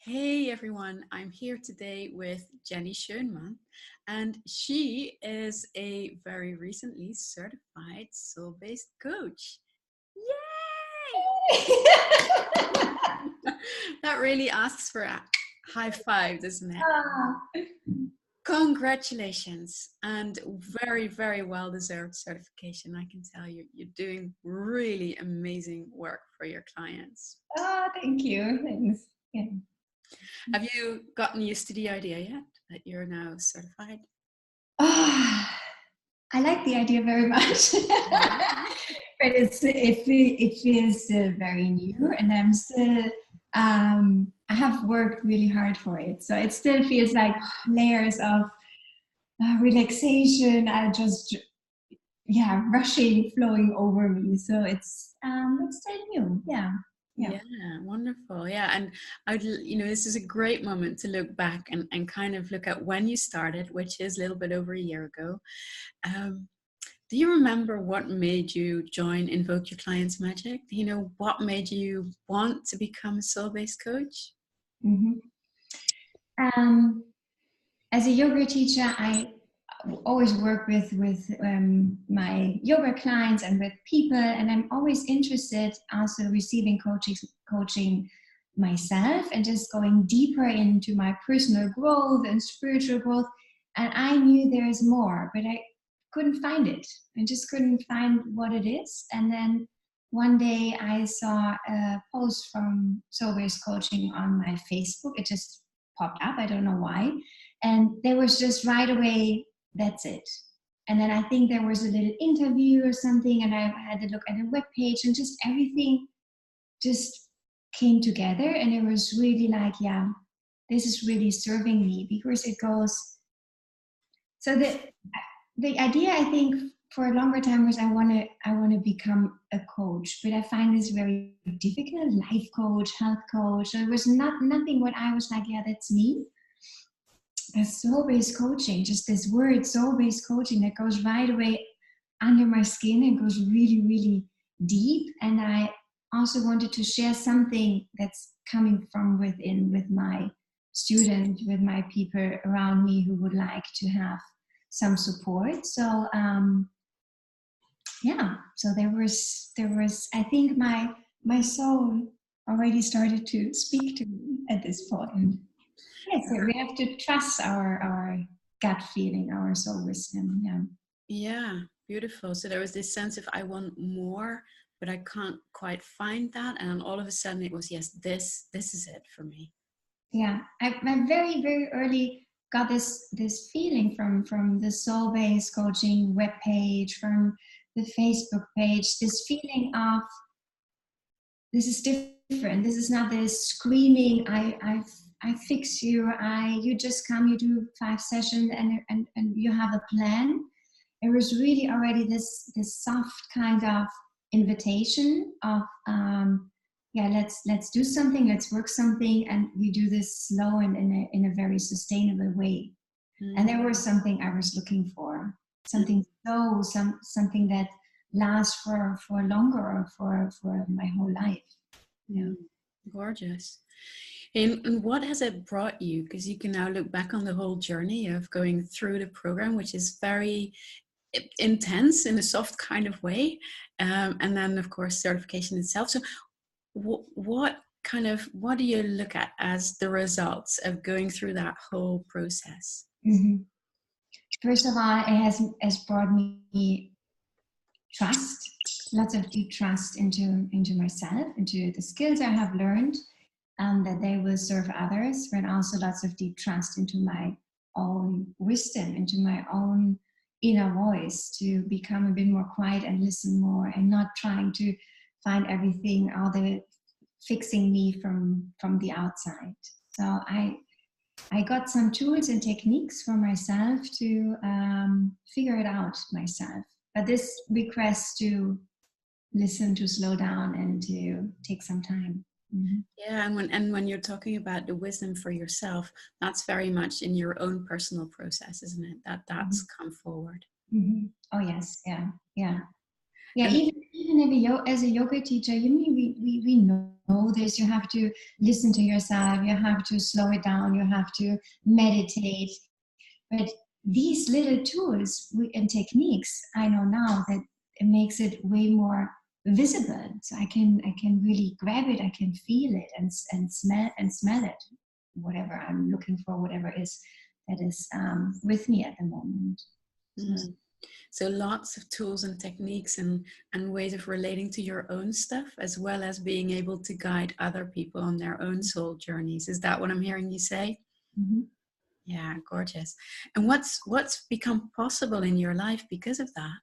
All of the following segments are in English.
Hey everyone, I'm here today with Jenny Schoenman, and she is a very recently certified soul-based coach. Yay! That really asks for a high five, doesn't it? Ah, Congratulations, and very, very well deserved certification. I can tell you, you're doing really amazing work for your clients. thank you. Thanks. Yeah. Have you gotten used to the idea yet that you're now certified? Ah, I like the idea very much, but it feels very new, and I'm still I have worked really hard for it, so it still feels like layers of relaxation are just rushing, flowing over me. So it's still new. Yeah, yeah. Yeah, wonderful. Yeah, and this is a great moment to look back and kind of look at when you started, which is a little bit over a year ago. Um, do you remember what made you join Invoke Your Clients Magic? Do you know what made you want to become a soul-based coach? hmm Um, as a yoga teacher, I always work with my yoga clients and with people, and I'm always interested also receiving coaching myself and just going deeper into my personal growth and spiritual growth. And I knew there is more, but I couldn't find it. I just couldn't find what it is. And then one day I saw a post from Soul Based Coaching on my Facebook. It just popped up. I don't know why. And there was just right away, that's it. And then I think there was a little interview or something, and I had to look at the web page, and just everything just came together. And it was really like, yeah, this is really serving me, because it goes. So the idea, I think, for a longer time was I want to become a coach, but I find this very difficult. Life coach, health coach. So it was nothing what I was like, yeah, that's me. Soul-based coaching, just this word soul-based coaching, that goes right away under my skin and goes really, really deep. And I also wanted to share something that's coming from within with my student, with my people around me who would like to have some support. So so there was I think my soul already started to speak to me at this point. Yes, so we have to trust our gut feeling, our soul wisdom. Yeah. Yeah, beautiful. So there was this sense of I want more, but I can't quite find that. And then all of a sudden it was, yes, this is it for me. Yeah. I very, very early got this feeling from the soul based coaching webpage, from the Facebook page, this feeling of this is different. This is not this screaming, I fix you, you just come, you do 5 sessions and you have a plan. It was really already this soft kind of invitation of let's do something, let's work something, and we do this slow and in a very sustainable way. And there was something I was looking for, something slow, something that lasts for longer, or for my whole life. Yeah. Gorgeous. And what has it brought you? Because you can now look back on the whole journey of going through the program, which is very intense in a soft kind of way. And then, of course, certification itself. So what do you look at as the results of going through that whole process? Mm-hmm. First of all, it has brought me trust, lots of deep trust into myself, into the skills I have learned, that they will serve others, but also lots of deep trust into my own wisdom, into my own inner voice, to become a bit more quiet and listen more, and not trying to find everything, all the fixing me from the outside. So I got some tools and techniques for myself to figure it out myself. But this requests to listen, to slow down, and to take some time. Mm-hmm. Yeah, and when you're talking about the wisdom for yourself, that's very much in your own personal process, isn't it? That's come forward. Mm-hmm. Oh yes, yeah, yeah. Yeah, And even if as a yoga teacher, you mean we know this. You have to listen to yourself. You have to slow it down. You have to meditate. But these little tools and techniques, I know now that it makes it way more visible. So I can really grab it. I can feel it and smell it. Whatever I'm looking for, whatever is that is with me at the moment. So, mm, so lots of tools and techniques and ways of relating to your own stuff, as well as being able to guide other people on their own soul journeys. Is that what I'm hearing you say? mhm. Yeah, gorgeous. And what's become possible in your life because of that?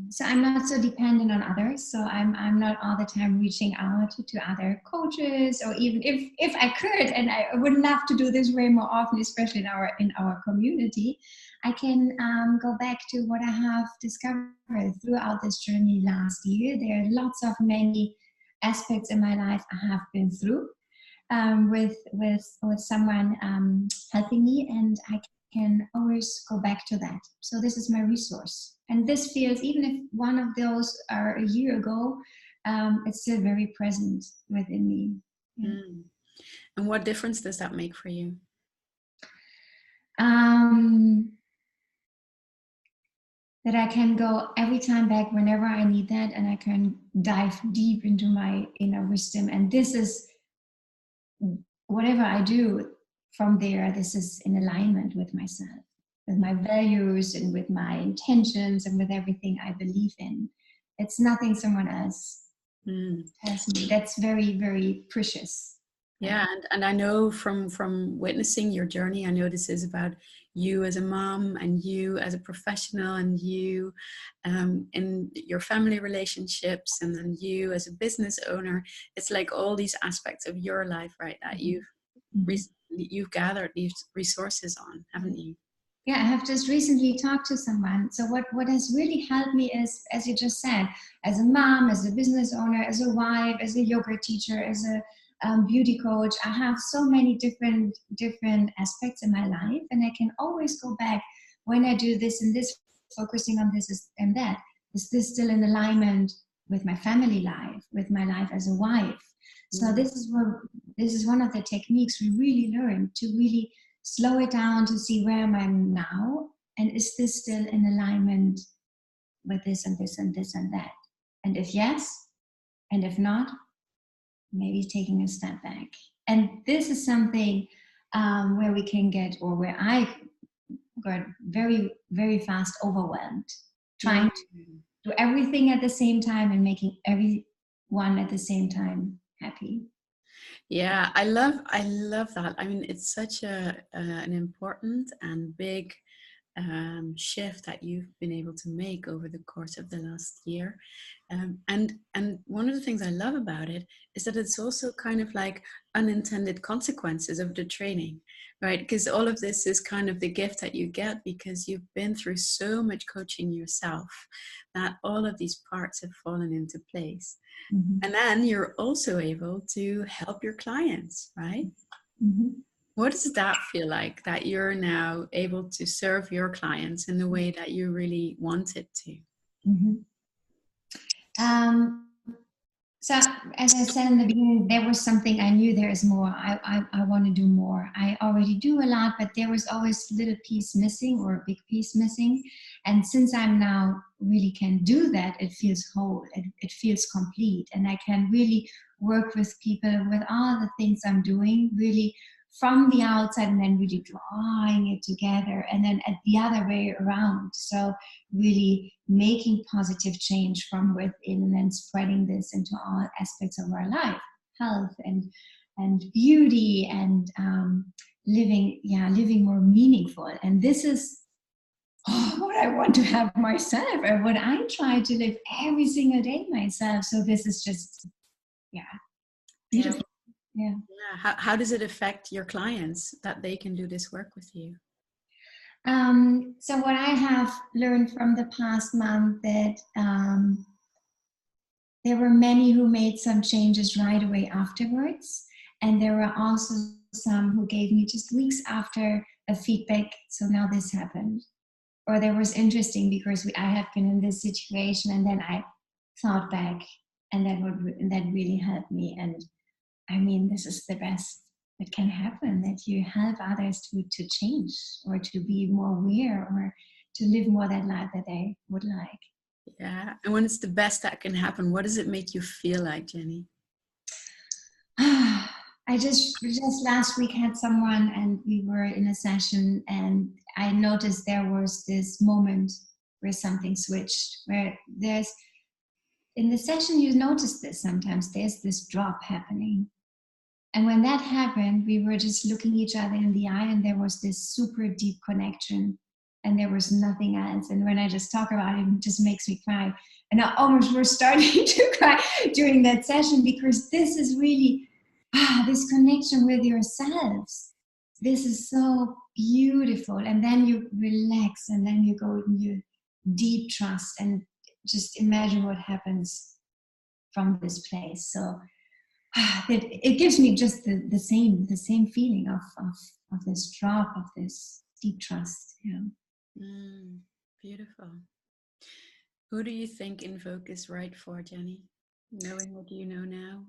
So I'm not so dependent on others. So I'm not all the time reaching out to other coaches, or even if I could, and I would love to do this way more often, especially in our community. I can go back to what I have discovered throughout this journey last year. There are lots of many aspects in my life I have been through with someone helping me, and I can always go back to that. So this is my resource, and this feels, even if one of those are a year ago, it's still very present within me. Yeah. Mm. And what difference does that make for you? Um, that I can go every time back whenever I need that, and I can dive deep into my inner wisdom. And this is whatever I do from there, this is in alignment with myself, with my values, and with my intentions, and with everything I believe in. It's nothing someone else Mm. tells me. That's very, very precious. Yeah, and I know from witnessing your journey, I know this is about you as a mom, and you as a professional, and you in your family relationships, and then you as a business owner. It's like all these aspects of your life, right? That Mhm. you've gathered these resources on, haven't you? Yeah, I have just recently talked to someone. So what has really helped me is, as you just said, as a mom, as a business owner, as a wife, as a yoga teacher, as a beauty coach. I have so many different aspects in my life, and I can always go back when I do this and this, focusing on and that. Is this still in alignment with my family life, with my life as a wife? So Mm. this is one of the techniques we really learn to really slow it down to see where am I now, and is this still in alignment with this and this and this and that? And if yes, and if not, maybe taking a step back. And this is something where we can get, or where I got very, very fast overwhelmed, trying to Mm. do everything at the same time and making everyone at the same time happy. Yeah, I love that. I mean, it's such an important and big shift that you've been able to make over the course of the last year. And one of the things I love about it is that it's also kind of like unintended consequences of the training, right? Because all of this is kind of the gift that you get because you've been through so much coaching yourself that all of these parts have fallen into place. Mhm. And then you're also able to help your clients, right? Mhm. What does that feel like, that you're now able to serve your clients in the way that you really wanted to? Mhm. Um, So, as I said in the beginning, there was something I knew there is more. I want to do more. I already do a lot, but there was always a little piece missing, or a big piece missing. And since I'm now really can do that, it feels whole. It feels complete. And I can really work with people with all the things I'm doing, really from the outside, and then really drawing it together, and then at the other way around. So really making positive change from within, and then spreading this into all aspects of our life, health and beauty, and living more meaningful. And this is what I want to have myself, or what I try to live every single day myself. So this is just, yeah, Yeah. beautiful. Yeah. Yeah. How does it affect your clients that they can do this work with you? So what I have learned from the past month, that there were many who made some changes right away afterwards, and there were also some who gave me just weeks after a feedback. So now this happened, or that was interesting because I have been in this situation, and then I thought back, and that really helped me. And I mean, this is the best that can happen, that you help others to change, or to be more aware, or to live more that life that they would like. Yeah. And when it's the best that can happen, what does it make you feel like, Jenny? I just last week had someone, and we were in a session, and I noticed there was this moment where something switched, where there's, in the session you notice this sometimes, there's this drop happening. And when that happened, we were just looking each other in the eye, and there was this super deep connection, and there was nothing else. And when I just talk about it, it just makes me cry. And I almost was starting to cry during that session, because this is really, this connection with yourselves. This is so beautiful. And then you relax, and then you go in your deep trust, and just imagine what happens from this place. So it gives me just the same feeling of this drop, of this deep trust. Beautiful. Who do you think Invoke is right for, Jenny? Knowing what you know now?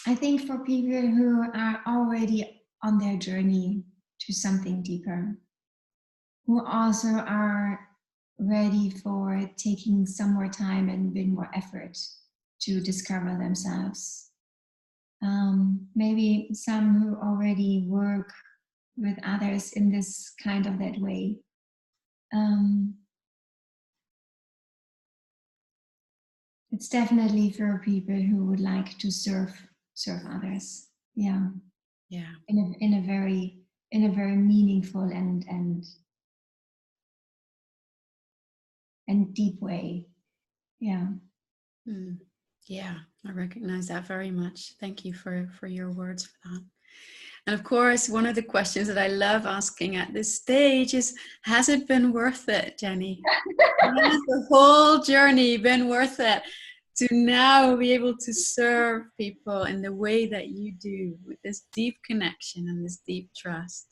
I think for people who are already on their journey to something deeper, who also are ready for taking some more time and a bit more effort to discover themselves. Maybe some who already work with others in this kind of that way. It's definitely for people who would like to serve others. Yeah. In a very meaningful and deep way. Yeah. Yeah, I recognize that very much. Thank you for your words for that. And of course, one of the questions that I love asking at this stage is, has it been worth it, Jenny? Has the whole journey been worth it to now be able to serve people in the way that you do, with this deep connection and this deep trust?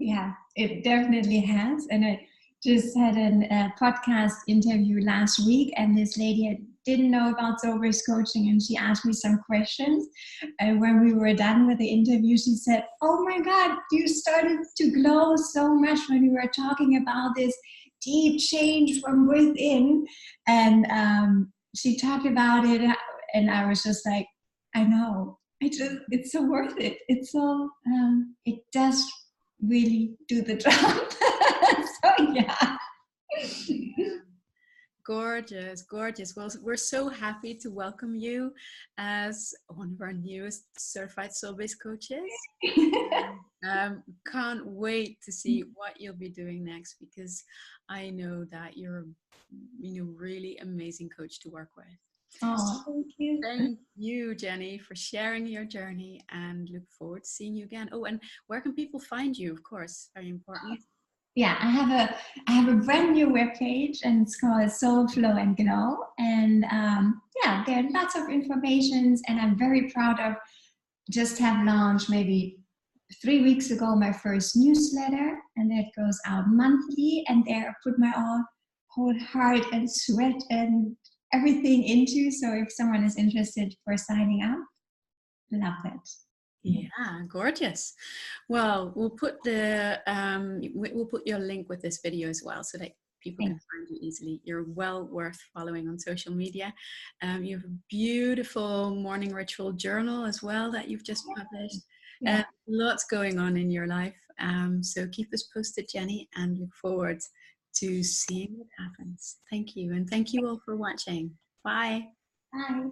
Yeah, it definitely has. And I just had a podcast interview last week, and this lady didn't know about soul based coaching, and she asked me some questions. And when we were done with the interview, she said, "Oh my God, you started to glow so much when you were talking about this deep change from within." And she talked about it, and I was just like, I know. It's so worth it. It's so, it does really do the job. So yeah. Gorgeous, gorgeous. Well, we're so happy to welcome you as one of our newest certified soul-based coaches. Can't wait to see what you'll be doing next, because I know that you're, really amazing coach to work with. Oh, thank you. Thank you, Jenny, for sharing your journey, and look forward to seeing you again. Oh, and where can people find you? Of course, very important. Yeah, I have a brand new webpage, and it's called Soul Flow and Glow. And yeah, there are lots of informations, and I'm very proud of just have launched maybe 3 weeks ago my first newsletter, and that goes out monthly. And there I put my whole heart and sweat and everything into. So if someone is interested for signing up, love that. Yeah, gorgeous. Well, we'll put your link with this video as well, so that people can find you easily. You're well worth following on social media. You have a beautiful morning ritual journal as well that you've just published. Lots going on in your life. So keep us posted, Jenny, and look forward to seeing what happens. Thank you. And thank you all for watching. Bye. Bye.